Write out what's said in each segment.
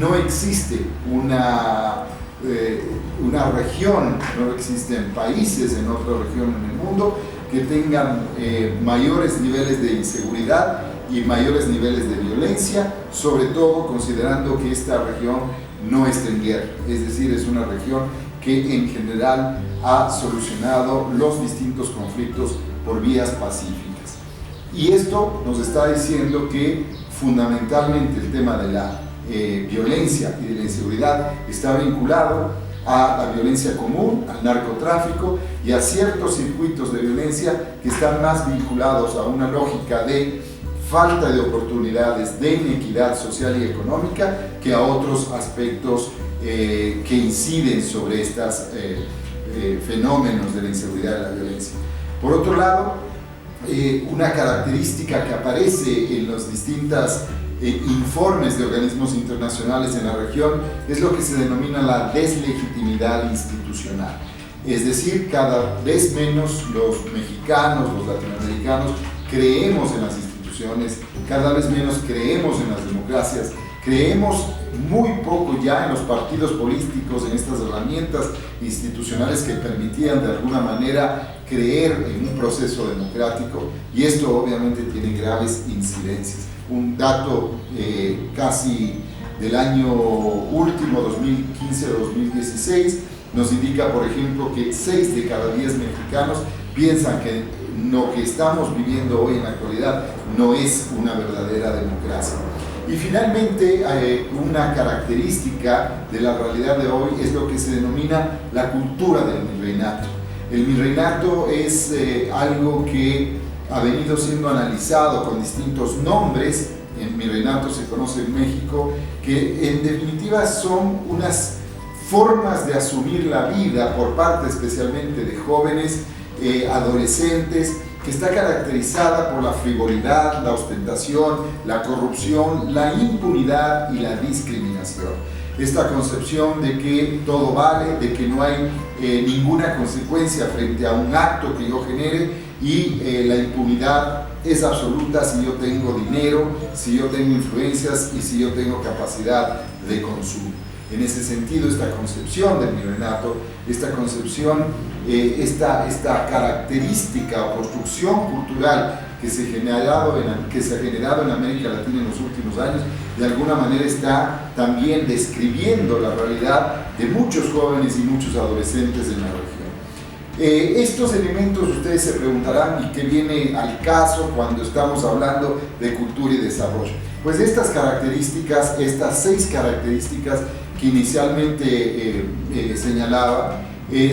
no existe una región, no existen países en otra región en el mundo que tengan mayores niveles de inseguridad y mayores niveles de violencia, sobre todo considerando que esta región no está en guerra, es decir, es una región que en general ha solucionado los distintos conflictos por vías pacíficas. Y esto nos está diciendo que fundamentalmente el tema de la violencia y de la inseguridad está vinculado a la violencia común, al narcotráfico y a ciertos circuitos de violencia que están más vinculados a una lógica de falta de oportunidades, de inequidad social y económica, que a otros aspectos que inciden sobre estos fenómenos de la inseguridad y la violencia. Por otro lado, una característica que aparece en los distintos informes de organismos internacionales en la región es lo que se denomina la deslegitimidad institucional. Es decir, cada vez menos los mexicanos, los latinoamericanos, creemos en las instituciones, cada vez menos creemos en las democracias, creemos muy poco ya en los partidos políticos, en estas herramientas institucionales que permitían de alguna manera creer en un proceso democrático, y esto obviamente tiene graves incidencias. Un dato casi del año último, 2015-2016, nos indica, por ejemplo, que 6 de cada 10 mexicanos piensan que lo que estamos viviendo hoy en la actualidad no es una verdadera democracia. Y finalmente, una característica de la realidad de hoy es lo que se denomina la cultura del virreinato. El virreinato es algo que ha venido siendo analizado con distintos nombres. El virreinato se conoce en México, que en definitiva son unas formas de asumir la vida por parte especialmente de jóvenes, adolescentes, que está caracterizada por la frivolidad, la ostentación, la corrupción, la impunidad y la discriminación. Esta concepción de que todo vale, de que no hay ninguna consecuencia frente a un acto que yo genere, y la impunidad es absoluta si yo tengo dinero, si yo tengo influencias y si yo tengo capacidad de consumo. En ese sentido, esta concepción del virreinato, esta concepción, esta característica o construcción cultural que se ha generado en América Latina en los últimos años, de alguna manera está también describiendo la realidad de muchos jóvenes y muchos adolescentes en la región. Estos elementos ustedes se preguntarán, ¿y qué viene al caso cuando estamos hablando de cultura y desarrollo? Pues estas características, estas 6 características que inicialmente señalaba,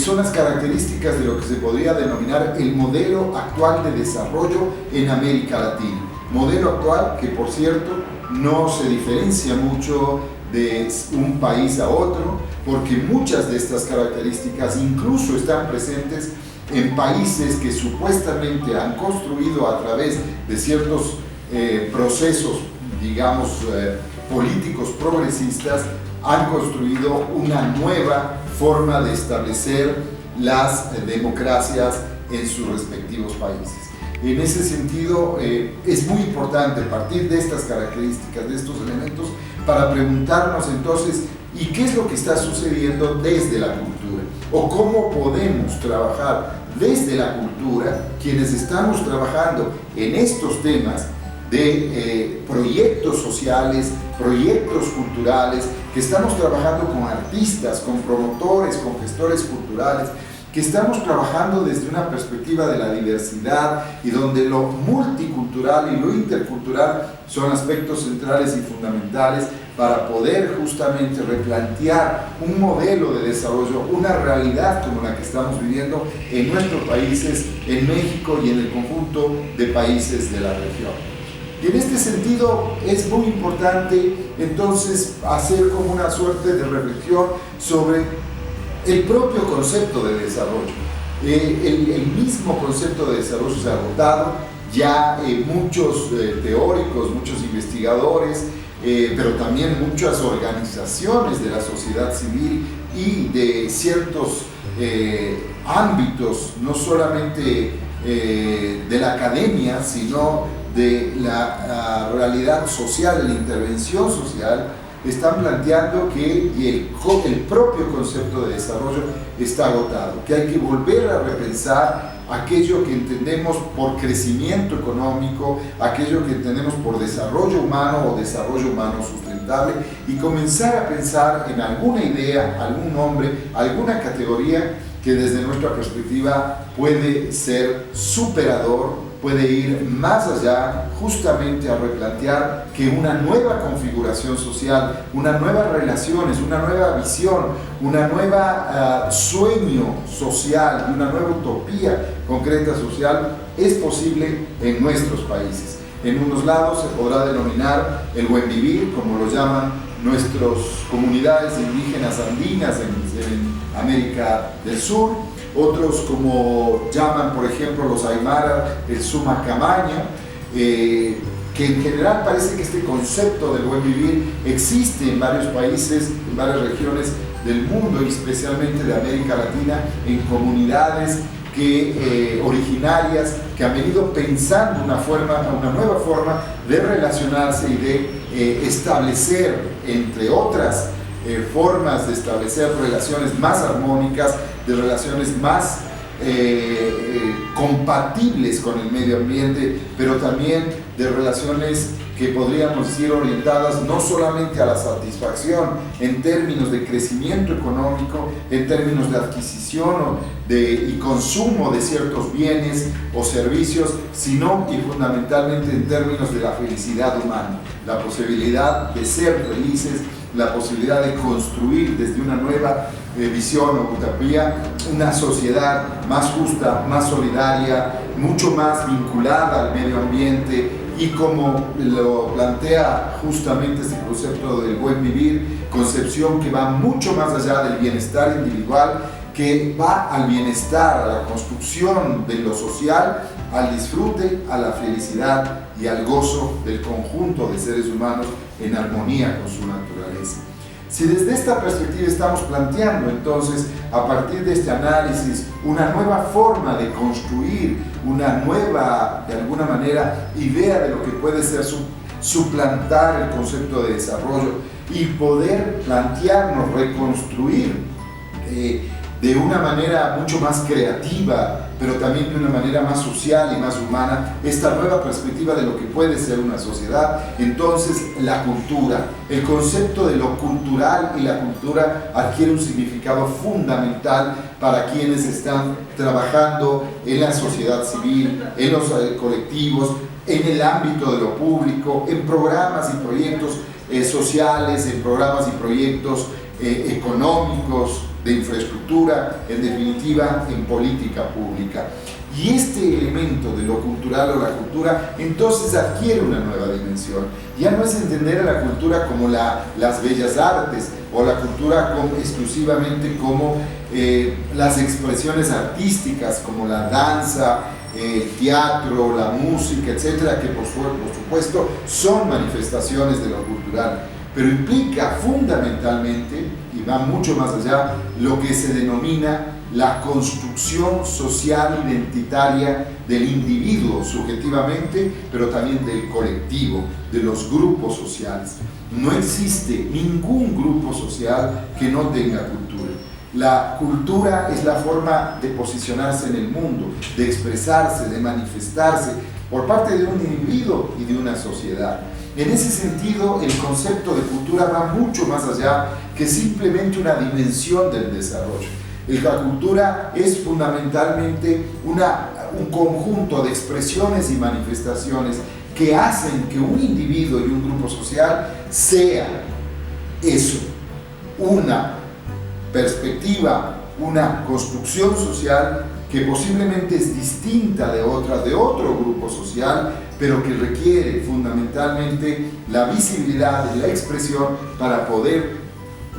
son las características de lo que se podría denominar el modelo actual de desarrollo en América Latina. Modelo actual que, por cierto, no se diferencia mucho de un país a otro, porque muchas de estas características incluso están presentes en países que supuestamente han construido a través de ciertos procesos, digamos, políticos progresistas, han construido una nueva forma de establecer las democracias en sus respectivos países. En ese sentido, es muy importante partir de estas características, de estos elementos, para preguntarnos entonces, ¿y qué es lo que está sucediendo desde la cultura? ¿O cómo podemos trabajar desde la cultura, quienes estamos trabajando en estos temas de proyectos sociales, proyectos culturales, que estamos trabajando con artistas, con promotores, con gestores culturales, que estamos trabajando desde una perspectiva de la diversidad y donde lo multicultural y lo intercultural son aspectos centrales y fundamentales para poder justamente replantear un modelo de desarrollo, una realidad como la que estamos viviendo en nuestros países, en México y en el conjunto de países de la región. Y en este sentido es muy importante entonces hacer como una suerte de reflexión sobre el propio concepto de desarrollo. El mismo concepto de desarrollo se ha agotado, ya muchos teóricos, muchos investigadores, pero también muchas organizaciones de la sociedad civil y de ciertos ámbitos, no solamente de la academia, sino de la realidad social, de la intervención social, están planteando que el propio concepto de desarrollo está agotado, que hay que volver a repensar aquello que entendemos por crecimiento económico, aquello que entendemos por desarrollo humano o desarrollo humano sustentable, y comenzar a pensar en alguna idea, algún nombre, alguna categoría que desde nuestra perspectiva puede ser superador, puede ir más allá, justamente a replantear que una nueva configuración social, unas nuevas relaciones, una nueva visión, una nueva sueño social, una nueva utopía concreta social es posible en nuestros países. En unos lados se podrá denominar el buen vivir, como lo llaman nuestras comunidades indígenas andinas en América del Sur. Otros, como llaman por ejemplo los Aymara, el Sumacamaña, que en general parece que este concepto del buen vivir existe en varios países, en varias regiones del mundo y especialmente de América Latina, en comunidades originarias que han venido pensando una nueva forma de relacionarse y de establecer, entre otras formas de establecer relaciones más armónicas, de relaciones más compatibles con el medio ambiente, pero también de relaciones que podríamos decir orientadas no solamente a la satisfacción en términos de crecimiento económico, en términos de adquisición y consumo de ciertos bienes o servicios, sino y fundamentalmente en términos de la felicidad humana, la posibilidad de ser felices, la posibilidad de construir desde una nueva visión o utopía una sociedad más justa, más solidaria, mucho más vinculada al medio ambiente, y como lo plantea justamente este concepto del buen vivir, concepción que va mucho más allá del bienestar individual, que va al bienestar, a la construcción de lo social, al disfrute, a la felicidad y al gozo del conjunto de seres humanos en armonía con su naturaleza. Si desde esta perspectiva estamos planteando entonces, a partir de este análisis, una nueva forma de construir, una nueva, de alguna manera, idea de lo que puede ser suplantar el concepto de desarrollo y poder plantearnos, reconstruir de una manera mucho más creativa, pero también de una manera más social y más humana, esta nueva perspectiva de lo que puede ser una sociedad. Entonces la cultura, el concepto de lo cultural y la cultura adquiere un significado fundamental para quienes están trabajando en la sociedad civil, en los colectivos, en el ámbito de lo público, en programas y proyectos sociales, en programas y proyectos económicos, de infraestructura, en definitiva, en política pública. Y este elemento de lo cultural o la cultura entonces adquiere una nueva dimensión. Ya no es entender a la cultura como las bellas artes o la cultura exclusivamente como las expresiones artísticas, como la danza, el teatro, la música, etcétera, que por supuesto son manifestaciones de lo cultural, pero implica fundamentalmente, y va mucho más allá, lo que se denomina la construcción social identitaria del individuo subjetivamente, pero también del colectivo, de los grupos sociales. No existe ningún grupo social que no tenga cultura. La cultura es la forma de posicionarse en el mundo, de expresarse, de manifestarse por parte de un individuo y de una sociedad. En ese sentido, el concepto de cultura va mucho más allá que simplemente una dimensión del desarrollo. La cultura es fundamentalmente un conjunto de expresiones y manifestaciones que hacen que un individuo y un grupo social sea eso, una perspectiva, una construcción social que posiblemente es distinta de otro grupo social, pero que requiere fundamentalmente la visibilidad y la expresión para poder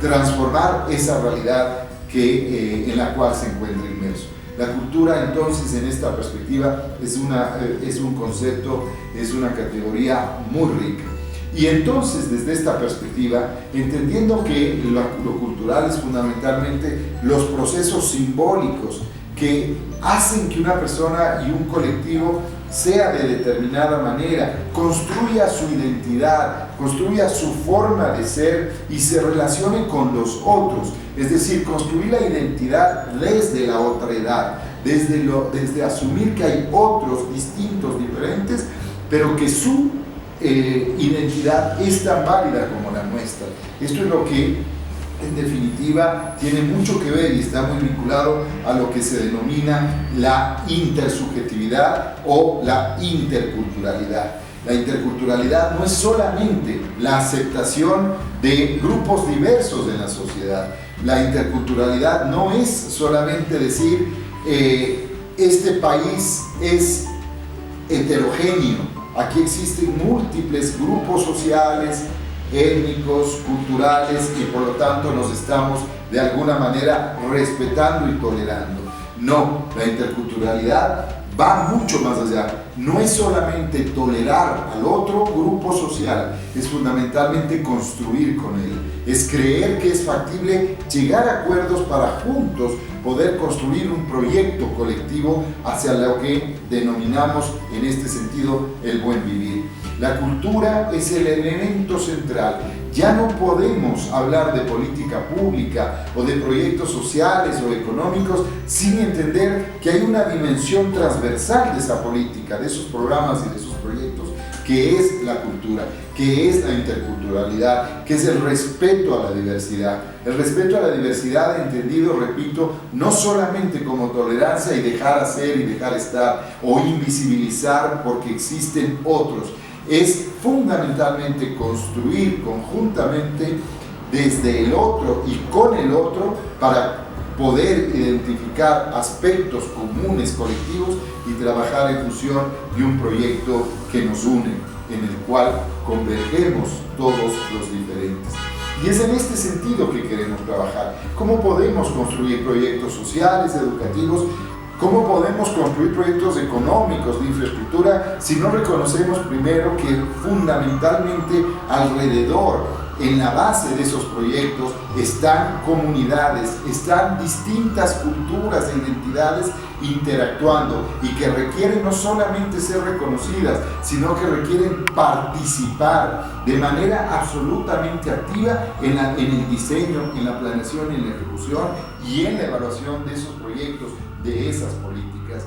transformar esa realidad en la cual se encuentra inmerso. La cultura entonces en esta perspectiva es un concepto, es una categoría muy rica. Y entonces desde esta perspectiva, entendiendo que lo cultural es fundamentalmente los procesos simbólicos que hacen que una persona y un colectivo sea de determinada manera, construya su identidad, construya su forma de ser y se relacione con los otros. Es decir, construir la identidad desde la otredad, desde asumir que hay otros distintos, diferentes, pero que su identidad es tan válida como la nuestra. Esto es lo que en definitiva tiene mucho que ver y está muy vinculado a lo que se denomina la intersubjetividad o la interculturalidad. La interculturalidad no es solamente la aceptación de grupos diversos de la sociedad. La interculturalidad no es solamente decir este país es heterogéneo, aquí existen múltiples grupos sociales, étnicos, culturales, y por lo tanto nos estamos de alguna manera respetando y tolerando. No, la interculturalidad va mucho más allá. No es solamente tolerar al otro grupo social, es fundamentalmente construir con él. Es creer que es factible llegar a acuerdos para juntos poder construir un proyecto colectivo hacia lo que denominamos en este sentido el buen vivir. La cultura es el elemento central. Ya no podemos hablar de política pública o de proyectos sociales o económicos sin entender que hay una dimensión transversal de esa política, de esos programas y de esos proyectos, que es la cultura, que es la interculturalidad, que es el respeto a la diversidad. El respeto a la diversidad entendido, repito, no solamente como tolerancia y dejar hacer y dejar estar o invisibilizar porque existen otros. Es fundamentalmente construir conjuntamente desde el otro y con el otro para poder identificar aspectos comunes, colectivos y trabajar en función de un proyecto que nos une, en el cual convergemos todos los diferentes. Y es en este sentido que queremos trabajar. ¿Cómo podemos construir proyectos sociales, educativos? ¿Cómo podemos construir proyectos económicos de infraestructura si no reconocemos primero que fundamentalmente alrededor, en la base de esos proyectos, están comunidades, están distintas culturas e identidades interactuando y que requieren no solamente ser reconocidas, sino que requieren participar de manera absolutamente activa en el diseño, en la planeación, en la ejecución y en la evaluación de esos proyectos, de esas políticas.